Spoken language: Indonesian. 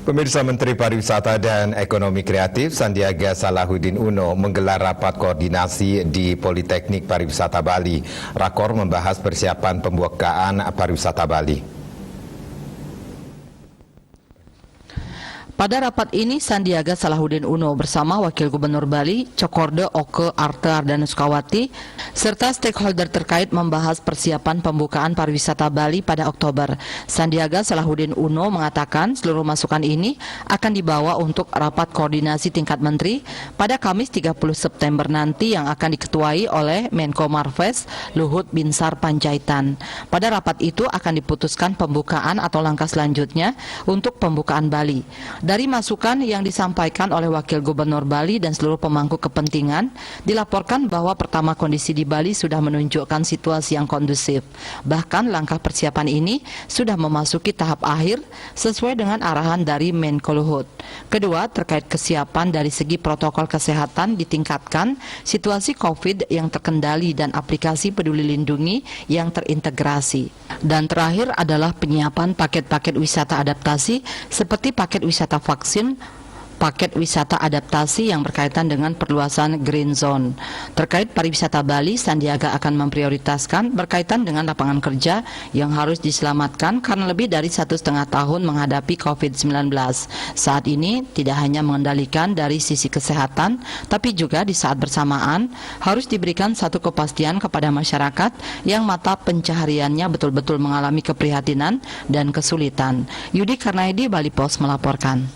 Pemirsa, Menteri Pariwisata dan Ekonomi Kreatif Sandiaga Salahuddin Uno menggelar rapat koordinasi di Politeknik Pariwisata Bali. Rakor membahas persiapan pembukaan pariwisata Bali. Pada rapat ini, Sandiaga Salahuddin Uno bersama Wakil Gubernur Bali, Cokorda Oke Arte Ardana Sukawati, serta stakeholder terkait membahas persiapan pembukaan pariwisata Bali pada Oktober. Sandiaga Salahuddin Uno mengatakan seluruh masukan ini akan dibawa untuk rapat koordinasi tingkat menteri pada Kamis 30 September nanti yang akan diketuai oleh Menko Marves Luhut Binsar Panjaitan. Pada rapat itu akan diputuskan pembukaan atau langkah selanjutnya untuk pembukaan Bali. Dari masukan yang disampaikan oleh Wakil Gubernur Bali dan seluruh pemangku kepentingan, dilaporkan bahwa pertama kondisi di Bali sudah menunjukkan situasi yang kondusif. Bahkan langkah persiapan ini sudah memasuki tahap akhir sesuai dengan arahan dari Menko Luhut. Kedua, terkait kesiapan dari segi protokol kesehatan ditingkatkan, situasi COVID yang terkendali dan aplikasi Peduli Lindungi yang terintegrasi. Dan terakhir adalah penyiapan paket-paket wisata adaptasi seperti paket wisata vaksin, paket wisata adaptasi yang berkaitan dengan perluasan Green Zone. Terkait pariwisata Bali, Sandiaga akan memprioritaskan berkaitan dengan lapangan kerja yang harus diselamatkan karena lebih dari 1,5 tahun menghadapi COVID-19. Saat ini tidak hanya mengendalikan dari sisi kesehatan, tapi juga di saat bersamaan harus diberikan satu kepastian kepada masyarakat yang mata pencahariannya betul-betul mengalami keprihatinan dan kesulitan. Yudi Karnaidi, Bali Post melaporkan.